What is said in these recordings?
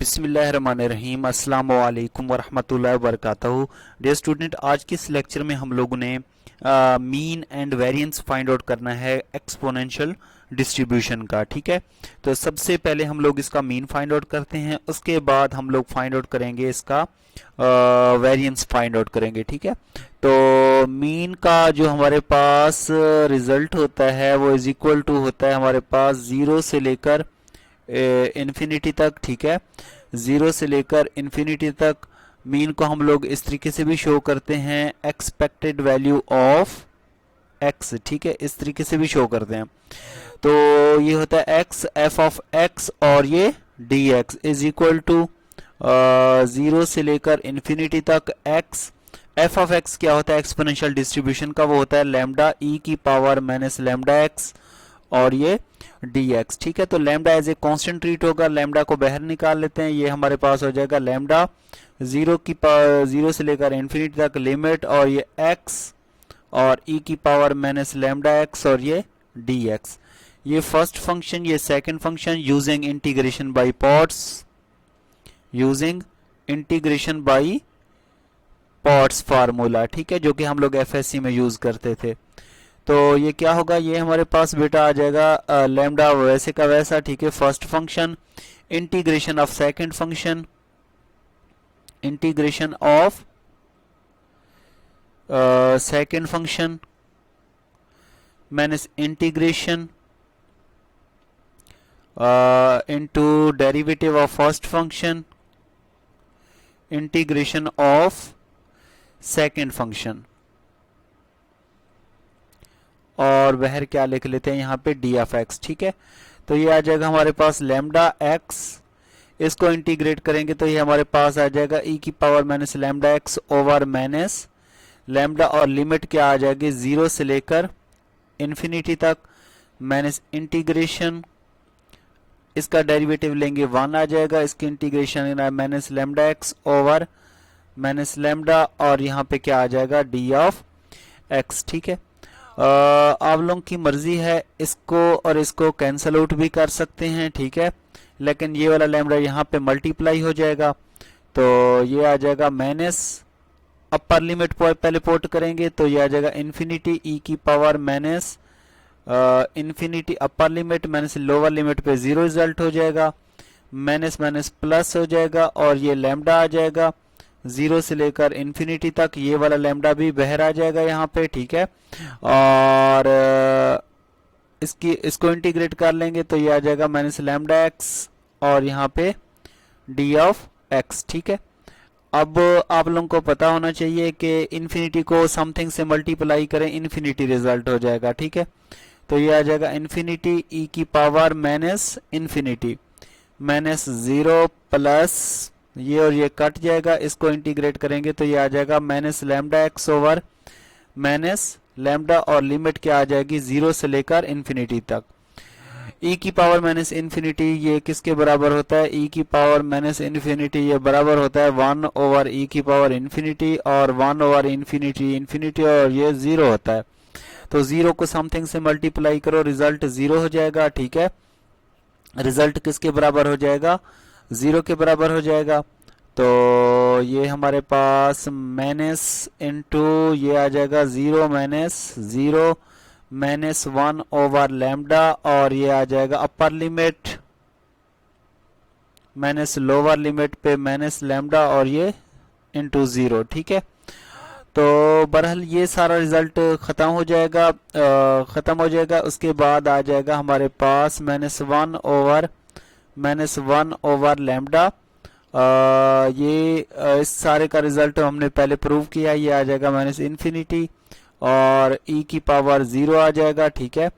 बिस्मिल्लाहिर्रहमानिर्रहीम अस्सलाम वालेकुम वरहमतुल्लाहि वबरकातुहू। डियर स्टूडेंट, आज के इस लेक्चर में हम लोगों ने mean and variance find out करना है एक्सपोनेंशियल डिस्ट्रीब्यूशन का। ठीक है, तो सबसे पहले हम लोग इसका मीन फाइंड आउट करते हैं, उसके बाद हम लोग फाइंड आउट करेंगे इसका वेरिएंस फाइंड आउट करेंगे। ठीक है, तो मीन का जो हमारे पास रिजल्ट होता है वो इज इक्वल टू होता है हमारे पास 0 से लेकर इन्फिनिटी तक। ठीक है, 0 से लेकर इन्फिनिटी तक मीन को हम लोग इस तरीके से भी शो करते हैं, एक्सपेक्टेड वैल्यू ऑफ एक्स। ठीक है, इस तरीके से भी शो करते हैं। तो ये होता है एक्स एफ ऑफ एक्स और ये D X is equal to 0 से लेकर इन्फिनिटी तक एक्स। एफ ऑफ एक्स क्या होता है एक्सपोनेंशियल डिस्ट्रीब्यूशन का, वो होता है लैम्डा ई की पावर माइनस लैम्डा एक्स और ये dx। ठीक है, तो lambda as a constant treat होगा, लैम्डा को बाहर निकाल लेते हैं, ये हमारे पास हो जाएगा लैम्डा 0 से लेकर इन्फिनिटी तक लिमिट और ये x और e की पावर माइनस लैम्डा x और ये dx। ये फर्स्ट फंक्शन, ये second function using integration by parts, using integration by parts formula. ठीक है, जो कि हम लोग एफएससी में यूज करते थे। तो ये क्या होगा, ये हमारे पास बेटा आ जाएगा लैम्डा वैसे का वैसा। ठीक है, first function integration of second function, integration of second function minus integration into derivative of first function, integration of second function, और बाहर क्या लिख लेते हैं यहाँ पे डी ऑफ एक्स। ठीक है, तो ये आ जाएगा हमारे पास लैम्डा एक्स, इसको इंटीग्रेट करेंगे तो ये हमारे पास आ जाएगा ई की power minus lambda x over minus lambda और लिमिट क्या आ जाएगी 0 से लेकर इन्फिनिटी तक माइनस इंटीग्रेशन, इसका डेरिवेटिव लेंगे 1 आ जाएगा, इसकी integration minus lambda x over minus lambda और यहाँ पे क्या आ जाएगा डी ऑफ एक्स। ठीक है, आप लोगों की मर्जी है, इसको और इसको कैंसल आउट भी कर सकते हैं। ठीक है, लेकिन ये वाला लैम्डा यहाँ पे मल्टीप्लाई हो जाएगा, तो ये आ जाएगा माइनस अपर लिमिट पहले पोर्ट करेंगे तो ये आ जाएगा इन्फिनिटी ई की power minus infinity upper limit minus lower limit पे 0 रिजल्ट हो जाएगा, माइनस माइनस प्लस हो जाएगा और ये लैम्डा आ जाएगा 0 से लेकर इन्फिनिटी तक, ये वाला लैम्डा भी बाहर आ जाएगा यहाँ पे। ठीक है, और इसको इंटीग्रेट कर लेंगे तो ये आ जाएगा माइनस लैम्डा एक्स और यहाँ पे डी ऑफ एक्स। ठीक है, अब आप लोगों को पता होना चाहिए कि इन्फिनिटी को समथिंग से मल्टीप्लाई करें, इन्फिनिटी रिजल्ट हो जाएगा। ठीक है, तो ये आ जाएगा इन्फिनिटी ई की power minus infinity minus 0 plus ये और ये कट जाएगा, इसको इंटीग्रेट करेंगे तो ये आ जाएगा minus lambda x over minus lambda और लिमिट क्या आ जाएगी 0 से लेकर इन्फिनिटी तक। e की पावर माइनस इन्फिनिटी ये किसके बराबर होता है, e की पावर माइनस इन्फिनिटी ये बराबर होता है 1 ओवर e की पावर इन्फिनिटी और 1 ओवर इन्फिनिटी इन्फिनिटी और ये 0 होता है। तो 0 को समथिंग से मल्टीप्लाई करो, रिजल्ट 0 हो जाएगा। ठीक है, रिजल्ट किसके बराबर हो जाएगा 0 के बराबर हो जाएगा। तो ये हमारे पास माइनस इंटू ये आ जाएगा 0 माइनस 0 माइनस 1 ओवर लैम्डा और ये आ जाएगा upper limit minus lower limit पे माइनस लैम्डा और ये इंटू 0। ठीक है, तो बहरहाल ये सारा रिजल्ट खत्म हो जाएगा, उसके बाद आ जाएगा हमारे पास माइनस 1 ओवर लैम्डा। ये इस सारे का रिजल्ट हमने पहले प्रूव किया, ये आ जाएगा माइनस इन्फिनिटी और e की पावर 0 आ जाएगा। ठीक है,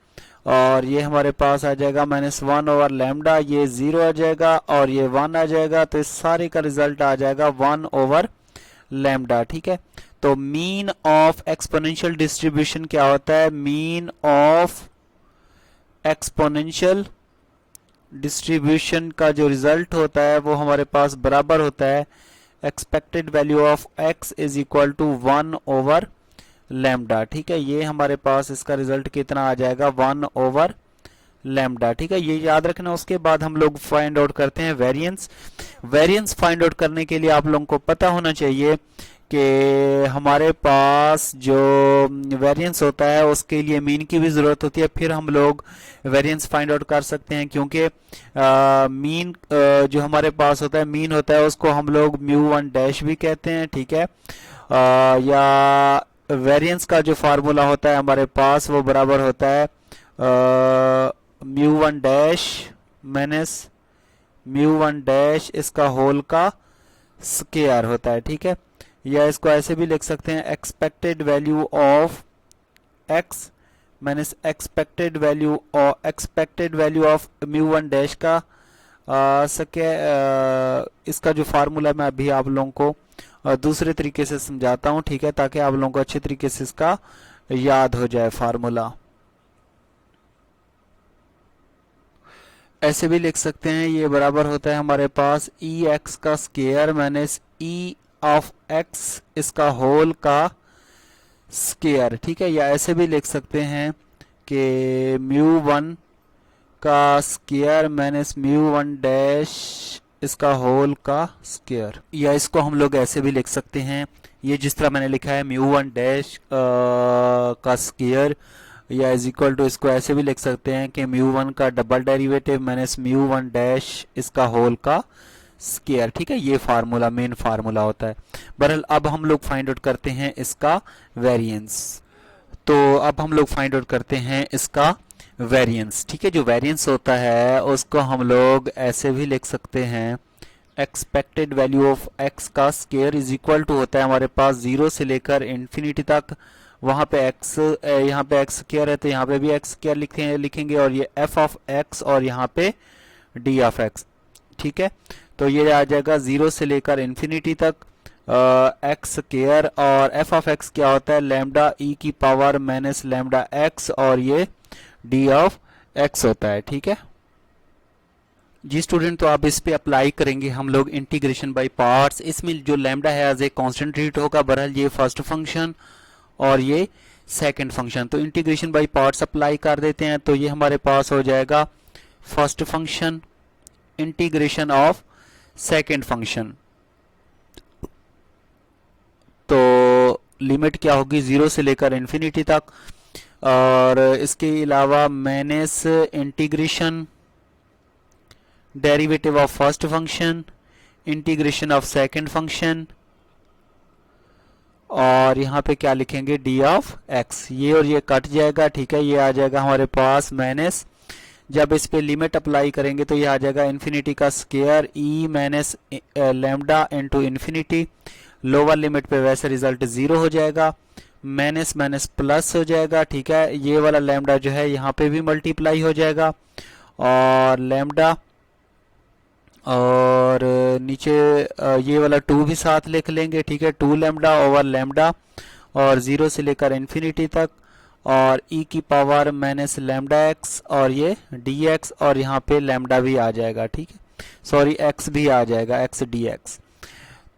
और ये हमारे पास आ जाएगा माइनस 1 ओवर लैम्डा, ये 0 आ जाएगा और ये 1 आ जाएगा, तो इस सारे का रिजल्ट आ जाएगा 1 ओवर लैम्डा। ठीक है, तो मीन ऑफ एक्सपोनेंशियल डिस्ट्रीब्यूशन क्या होता है, मीन ऑफ एक्सपोनेंशियल डिस्ट्रीब्यूशन का जो रिजल्ट होता है वो हमारे पास बराबर होता है expected value of x is equal to 1 over lambda. ठीक है, ये हमारे पास इसका रिजल्ट कितना आ जाएगा 1 ओवर लैम्डा, ठीक है, ये याद रखना। उसके बाद हम लोग फाइंड आउट करते हैं वेरिएंस। वेरिएंस फाइंड आउट करने के लिए आप लोगों को पता होना चाहिए कि हमारे पास जो वेरिएंस होता है उसके लिए मीन की भी ज़रूरत होती है, फिर हम लोग वेरिएंस फाइंड आउट कर सकते हैं, क्योंकि मीन जो हमारे पास होता है, मीन होता है, उसको हम लोग म्यू वन डैश भी कहते हैं, ठीक है। या वेरिएंस का जो फार्मूला होता है हमारे पास वो बराबर होता है mu one dash minus mu one dash इसका होल का स्क्वायर होता है, ठीक है। या इसको ऐसे भी लिख सकते हैं expected value of x minus expected value of mu one dash का इसका जो फार्मूला मैं अभी आप लोगों को दूसरे तरीके से समझाता हूं, ठीक है, ताकि आप लोगों को अच्छे तरीके से इसका याद हो जाए फार्मूला। ऐसे भी लिख सकते हैं, ये बराबर होता है हमारे पास ई एक्स का square minus E of x इसका होल का स्क्वायर, ठीक है। या ऐसे भी लिख सकते हैं कि म्यू वन का square minus mu one dash इसका होल का स्क्वायर। या इसको हम लोग ऐसे भी लिख सकते हैं, ये जिस तरह मैंने लिखा है म्यू वन डैश का स्क्वायर, या इज इक्वल टू इसको ऐसे भी लिख सकते हैं कि म्यू वन का double derivative minus mu one dash इसका होल का स्क्वायर, ठीक है। ये फार्मूला मेन फार्मूला होता है। बहरहाल अब हम लोग फाइंड आउट करते हैं इसका वेरिएंस। तो अब हम लोग फाइंड आउट करते हैं इसका वेरिएंस, ठीक है। जो वेरिएंस होता है उसको हम लोग ऐसे भी लिख सकते हैं, एक्सपेक्टेड वैल्यू ऑफ एक्स का स्क्वायर इज इक्वल टू होता है हमारे पास 0 से लेकर इन्फिनिटी तक। वहां पे एक्स, यहाँ पे एक्स स्क्वायर है तो यहाँ पे भी एक्स स्क्वायर लिखेंगे और ये एफ ऑफ एक्स और यहाँ पे डी ऑफ एक्स, ठीक है। तो ये आ जाएगा 0 से लेकर इन्फिनिटी तक एक्स स्क्वायर, और एफ ऑफ एक्स क्या होता है, लैम्डा ई की पावर माइनस लैम्डा एक्स और ये डी ऑफ एक्स होता है, ठीक है जी स्टूडेंट। तो आप इस पे अप्लाई करेंगे हम लोग इंटीग्रेशन बाय पार्ट्स। इसमें जो लैम्डा है एज ए कांस्टेंट ट्रीट होगा, बहरहाल ये फर्स्ट फंक्शन और ये सेकंड फंक्शन। तो इंटीग्रेशन बाय पार्ट्स अप्लाई कर देते हैं, तो ये हमारे पास हो जाएगा first function integration of second function. तो लिमिट क्या होगी 0 से लेकर इन्फिनिटी तक, और इसके अलावा minus integration derivative of first function integration of second function, और यहाँ पे क्या लिखेंगे डी ऑफ एक्स। ये और ये कट जाएगा, ठीक है। ये आ जाएगा हमारे पास माइनस, जब इस पे लिमिट अप्लाई करेंगे तो ये आ जाएगा इन्फिनिटी का square e minus lambda into infinity. Lower limit पे वैसे रिजल्ट 0 हो जाएगा, माइनस माइनस प्लस हो जाएगा, ठीक है। ये वाला लैम्डा जो है यहाँ पे भी मल्टीप्लाई हो जाएगा, और लैम्डा और नीचे ये वाला 2 भी साथ लिख लेंगे, ठीक है। 2 लैम्डा ओवर लैम्डा और 0 से लेकर इन्फिनिटी तक, और e की पावर माइनस लैम्डा एक्स और ये dx, और यहाँ पे लैम्डा भी आ जाएगा, ठीक है, सॉरी x भी आ जाएगा, x dx।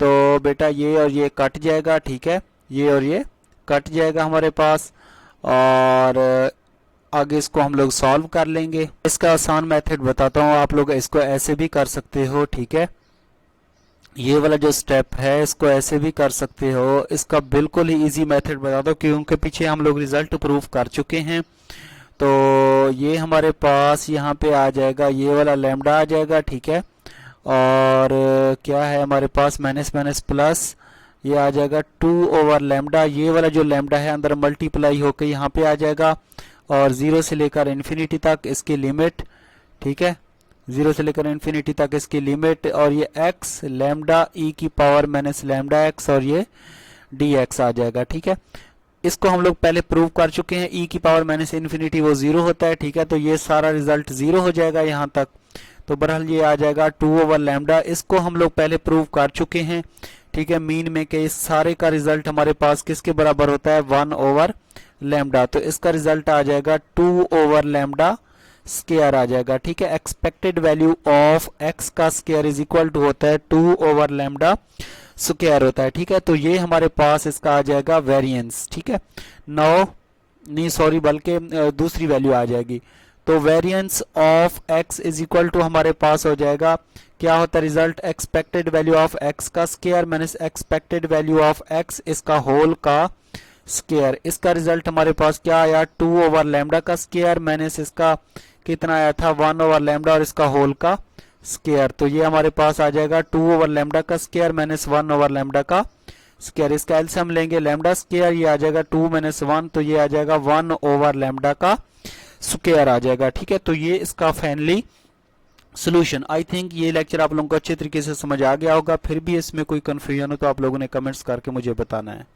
तो बेटा ये और ये कट जाएगा, ठीक है, ये और ये कट जाएगा हमारे पास, और आगे इसको हम लोग सॉल्व कर लेंगे। इसका आसान मेथड बताता हूँ, आप लोग इसको ऐसे भी कर सकते हो, ठीक है। ये वाला जो स्टेप है इसको ऐसे भी कर सकते हो, इसका बिल्कुल ही इजी मेथड बता दो, क्योंकि पीछे हम लोग रिजल्ट प्रूफ कर चुके हैं। तो ये हमारे पास यहाँ पे आ जाएगा, ये वाला लैम्डा आ जाएगा, ठीक है। और क्या है हमारे पास माइनस माइनस प्लस, ये आ जाएगा 2 ओवर लैम्डा। ये वाला जो लैम्डा है अंदर मल्टीप्लाई होकर यहाँ पे आ जाएगा, और 0 से लेकर इन्फिनिटी तक इसकी लिमिट, ठीक है, 0 से लेकर इन्फिनिटी तक इसकी लिमिट, और ये x लैम्डा ई की पावर माइनस लैम्डा एक्स और ये dx आ जाएगा, ठीक है। इसको हम लोग पहले प्रूव कर चुके हैं, e की पावर माइनस इन्फिनिटी वो 0 होता है, ठीक है। तो ये सारा रिजल्ट 0 हो जाएगा यहाँ तक। तो बहरहाल ये आ जाएगा 2 ओवर लैम्डा, इसको हम लोग पहले प्रूव कर चुके हैं, ठीक है, मीन में के इस सारे का रिजल्ट हमारे पास किसके बराबर होता है 1 ओवर लैम्डा। तो इसका रिजल्ट आ जाएगा 2 ओवर लैम्डा स्क्वायर आ जाएगा, ठीक है। एक्सपेक्टेड वैल्यू ऑफ x का स्क्वायर इज इक्वल टू होता है 2 ओवर लैम्डा स्क्वायर होता है, ठीक है। तो ये हमारे पास इसका आ जाएगा वेरिएंस, ठीक है। नाउ नहीं सॉरी, बल्कि दूसरी वैल्यू आ जाएगी। तो variance of x is equal to हमारे पास हो जाएगा, क्या होता है result, expected value of x का square minus expected value of x इसका होल का स्क्वायर। इसका रिजल्ट हमारे पास क्या आया, 2 ओवर लैम्डा का स्क्वायर माइनस इसका कितना आया था 1 ओवर लैम्डा और इसका होल का स्क्वायर। तो ये हमारे पास आ जाएगा 2 ओवर लैम्डा का स्क्वायर माइनस 1 ओवर लैम्डा का स्क्वायर। इसका एलसीएम लेंगे लैम्डा स्क्वायर, ये आ जाएगा 2 माइनस 1, तो ये आ जाएगा 1 ओवर लैम्डा का स्क्वायर आ जाएगा। ठीक है, तो ये इसका फाइनली सोल्यूशन। आई थिंक ये लेक्चर आप लोगों को अच्छे तरीके से समझ आ गया होगा। फिर भी इसमें कोई कंफ्यूजन हो तो आप लोगों ने कमेंट्स करके मुझे बताना है।